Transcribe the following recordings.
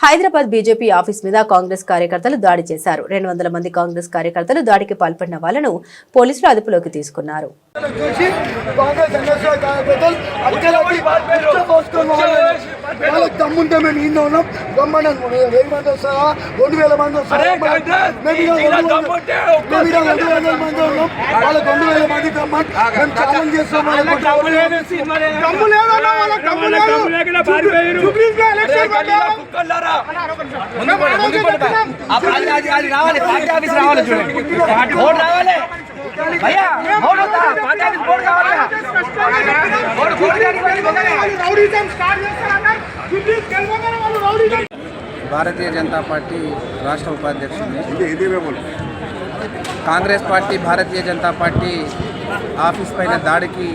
Hyderabad BJP office మీద కాంగ్రెస్ కార్యకర్తలు దాడి చేశారు. 200 మంది కాంగ్రెస్ కార్యకర్తలు దాడికి పాల్పడిన వాళ్లను పోలీసులు అదుపులోకి తీసుకున్నారు. భారతీయ జనతా పార్టీ రాష్ట్ర ఉపాధ్యక్షుడు Congress party Bharatiya Janata party office పైన దాడికి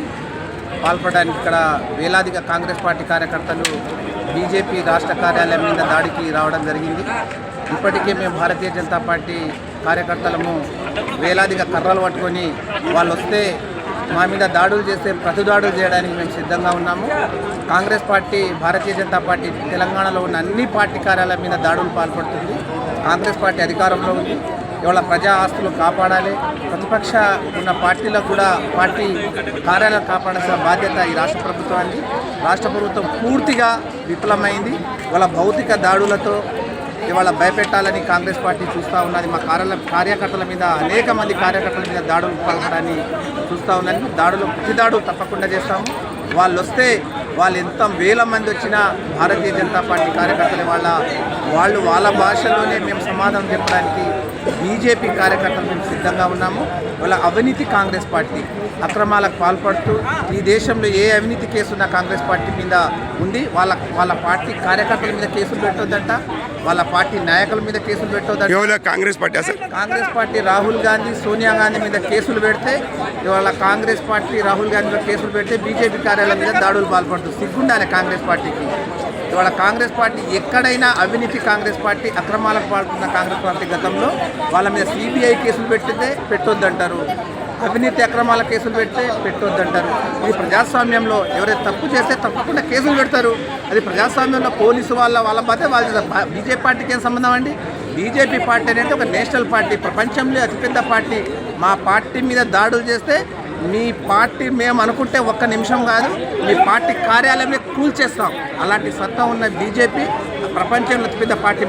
పాల్పడడానికి ఇక్కడ వేలాదిగా కాంగ్రెస్ పార్టీ కార్యకర్తలు బీజేపీ రాష్ట్ర కార్యాలయం మీద దాడికి రావడం జరిగింది. ఇప్పటికే మేము భారతీయ జనతా పార్టీ కార్యకర్తలము వేలాదిగా కర్రలు పట్టుకొని వాళ్ళు వస్తే మా మీద దాడులు చేస్తే ప్రతిదాడులు చేయడానికి మేము సిద్ధంగా ఉన్నాము. కాంగ్రెస్ పార్టీ భారతీయ జనతా పార్టీ తెలంగాణలో ఉన్న అన్ని పార్టీ కార్యాలయాల మీద దాడులు పాల్పడుతుంది. కాంగ్రెస్ పార్టీ అధికారంలో ఉంది. ఇవాళ ప్రజా ఆస్తులు కాపాడాలి. ప్రతిపక్ష ఉన్న పార్టీలకు కూడా పార్టీ కార్యాలయాలు కాపాడాల్సిన బాధ్యత ఈ రాష్ట్ర ప్రభుత్వానికి. రాష్ట్ర ప్రభుత్వం పూర్తిగా విఫలమైంది. ఇవాళ భౌతిక దాడులతో ఇవాళ భయపెట్టాలని కాంగ్రెస్ పార్టీ చూస్తూ ఉన్నది. మా కార్యకర్తల మీద అనేక మంది కార్యకర్తల మీద దాడులు పాల్పడాలని చూస్తూ ఉన్నది. దాడులు ప్రతి దాడులు తప్పకుండా చేస్తాము. వాళ్ళు వస్తే వాళ్ళు ఎంత వేల మంది వచ్చినా భారతీయ జనతా పార్టీ కార్యకర్తలు వాళ్ళ భాషలోనే మేము సమాధానం చెప్పడానికి బీజేపీ కార్యకర్తలు మేము సిద్ధంగా ఉన్నాము. వాళ్ళ అవినీతి కాంగ్రెస్ పార్టీ అక్రమాలకు పాల్పడుతూ ఈ దేశంలో ఏ అవినీతి కేసున్న కాంగ్రెస్ పార్టీ మీద ఉంది. వాళ్ళ పార్టీ కార్యకర్తల మీద కేసులు పెట్టొద్దంట, వాళ్ళ పార్టీ నాయకుల మీద కేసులు పెట్టొద్దంట. కాంగ్రెస్ పార్టీ రాహుల్ గాంధీ సోనియా గాంధీ మీద కేసులు పెడితే ఇవాళ కాంగ్రెస్ పార్టీ రాహుల్ గాంధీ మీద కేసులు పెడితే బీజేపీ కార్యాలయం మీద దాడులు పాల్పడుతుంది. సిగ్గుండాలి కాంగ్రెస్ పార్టీకి. ఇవాళ కాంగ్రెస్ పార్టీ ఎక్కడైనా అవినీతి కాంగ్రెస్ పార్టీ అక్రమాలకు పాల్పడుతున్న కాంగ్రెస్ పార్టీ గతంలో వాళ్ళ మీద సిబిఐ కేసులు పెట్టితే పెట్టొద్దంటారు, అవినీతి అక్రమాల కేసులు పెడితే పెట్టొద్దంటారు. ఇది ప్రజాస్వామ్యంలో ఎవరైతే తప్పు చేస్తే తప్పకుండా కేసులు పెడతారు. అది ప్రజాస్వామ్యంలో పోలీసు వాళ్ళ బాధ్యత వాళ్ళు. బీజేపీ పార్టీకి ఏం సంబంధం అండి? బీజేపీ పార్టీ అనేది ఒక నేషనల్ పార్టీ, ప్రపంచంలో అతిపెద్ద పార్టీ. మా పార్టీ మీద దాడులు చేస్తే మీ పార్టీ మేము అనుకుంటే ఒక్క నిమిషం కాదు మీ పార్టీ కార్యాలయంలో కూల్చేస్తాం. అలాంటి సత్తా ఉన్న బీజేపీ ప్రపంచంలో అతిపెద్ద పార్టీ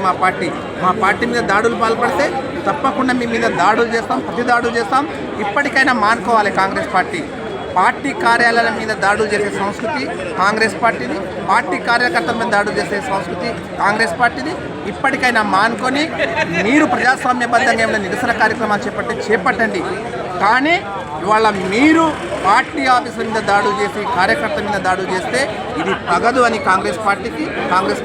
మా పార్టీ మీద దాడులు పాల్పడితే తప్పకుండా మీ మీద దాడులు చేస్తాం, ప్రతి దాడులు చేస్తాం. ఇప్పటికైనా మానుకోవాలి కాంగ్రెస్ పార్టీ. పార్టీ కార్యాలయాల మీద దాడులు చేసే సంస్కృతి కాంగ్రెస్ పార్టీది, పార్టీ కార్యకర్తల మీద దాడులు చేసే సంస్కృతి కాంగ్రెస్ పార్టీది. ఇప్పటికైనా మానుకొని మీరు ప్రజాస్వామ్యబద్ధంగా ఏమైనా నిరసన కార్యక్రమాలు చేపట్టండి. కానీ ఇవాళ మీరు పార్టీ ఆఫీసుల మీద దాడులు చేసి కార్యకర్తల మీద దాడులు చేస్తే ఇది తగదు అని కాంగ్రెస్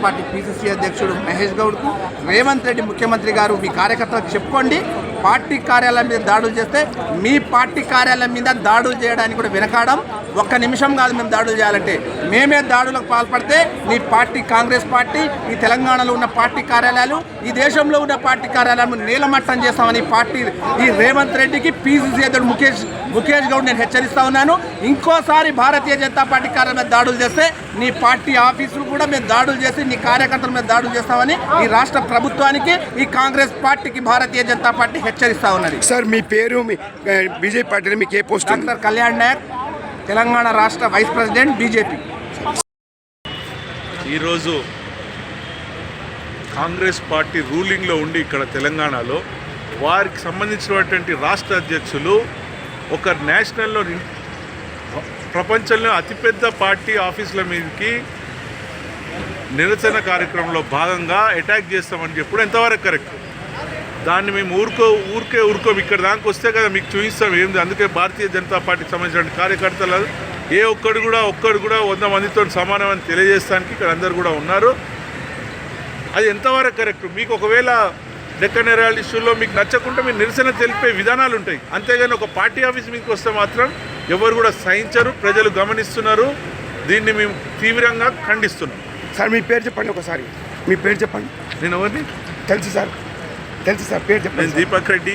పార్టీ పిసిసి అధ్యక్షుడు మహేష్ గౌడ్కు, రేవంత్ రెడ్డి ముఖ్యమంత్రి గారు మీ కార్యకర్తలకు చెప్పుకోండి. పార్టీ కార్యాలయం మీద దాడులు చేస్తే మీ పార్టీ కార్యాలయం మీద దాడులు చేయడానికి కూడా వెనకాడం. ఒక్క నిమిషం కాదు మేము దాడులు చేయాలంటే. మేమే దాడులకు పాల్పడితే మీ పార్టీ కాంగ్రెస్ పార్టీ ఈ తెలంగాణలో ఉన్న పార్టీ కార్యాలయాలు ఈ దేశంలో ఉన్న పార్టీ కార్యాలయాలను నీలమట్టం చేస్తామని ఈ రేవంత్ రెడ్డికి పిసిసి అధ్యక్షుడు ముఖేష్ గౌడ్ నేను హెచ్చరిస్తా ఉన్నాను. ఇంకోసారి భారతీయ జనతా పార్టీ కార్యాలయం మీద దాడులు చేస్తే నీ పార్టీ ఆఫీసులు కూడా మేము దాడులు చేసి నీ కార్యకర్తల మీద దాడులు చేస్తామని ఈ రాష్ట్ర ప్రభుత్వానికి ఈ కాంగ్రెస్ పార్టీకి భారతీయ జనతా పార్టీ హెచ్చరిస్తా ఉన్నది. సార్ మీ పేరు బీజేపీ పార్టీలో మీకు ఏ పోస్ట్? డాక్టర్ కళ్యాణ్ నాయక్, తెలంగాణ రాష్ట్ర వైస్ ప్రెసిడెంట్ బీజేపీ. ఈరోజు కాంగ్రెస్ పార్టీ రూలింగ్లో ఉండి ఇక్కడ తెలంగాణలో వారికి సంబంధించినటువంటి రాష్ట్ర అధ్యక్షులు ఒక నేషనల్లో ప్రపంచంలో అతిపెద్ద పార్టీ ఆఫీసుల మీదకి నిరసన కార్యక్రమంలో భాగంగా అటాక్ చేస్తామని చెప్పడం ఎంతవరకు కరెక్ట్? దాన్ని మేము ఊరుకోం ఇక్కడ దానికి వస్తే కదా మీకు చూపిస్తాం ఏంది. అందుకే భారతీయ జనతా పార్టీకి సంబంధించిన కార్యకర్తలు ఒక్కడు కూడా 100 మందితో సమానమని తెలియజేస్తానికి ఇక్కడ అందరు కూడా ఉన్నారు. అది ఎంతవరకు కరెక్ట్? మీకు ఒకవేళ డెక్కన్ హెరాల్డ్ ఇష్యూలో మీకు నచ్చకుండా మీరు నిరసన తెలిపే విధానాలు ఉంటాయి. అంతేగాని ఒక పార్టీ ఆఫీస్ మీకు వస్తే మాత్రం ఎవరు కూడా సహించరు. ప్రజలు గమనిస్తున్నారు. దీన్ని మేము తీవ్రంగా ఖండిస్తున్నాం. సార్ మీ పేరు చెప్పండి ఒకసారి. మీ పేరు చెప్పండి. నేను ఎవరిని? తెలుసు సార్ పేరు చెప్పండి. నేను దీపక్ రెడ్డి,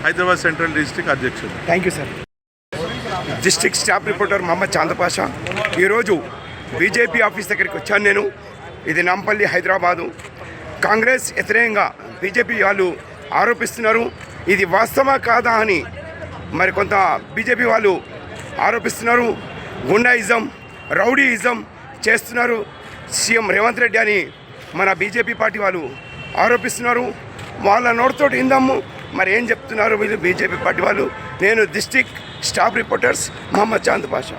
హైదరాబాద్ సెంట్రల్ డిస్ట్రిక్ట్ అధ్యక్షుడు. Thank you sir. District staff reporter Mohammed Chandpasha. ఈరోజు బీజేపీ ఆఫీస్ దగ్గరికి వచ్చాను నేను. ఇది నాంపల్లి, హైదరాబాదు. కాంగ్రెస్ వ్యతిరేకంగా బీజేపీ వాళ్ళు ఆరోపిస్తున్నారు. ఇది వాస్తవా కాదా అని మరి కొంత బీజేపీ వాళ్ళు ఆరోపిస్తున్నారు. గుండాయిజం, రౌడీయిజం చేస్తున్నారు సీఎం రేవంత్ రెడ్డి అని మన బీజేపీ పార్టీ వాళ్ళు ఆరోపిస్తున్నారు. వాళ్ళ నోటితోటి ఇందాము మరి ఏం చెప్తున్నారు వీళ్ళు బీజేపీ పార్టీ వాళ్ళు. నేను district staff reporters Mohammed Chand Pasha.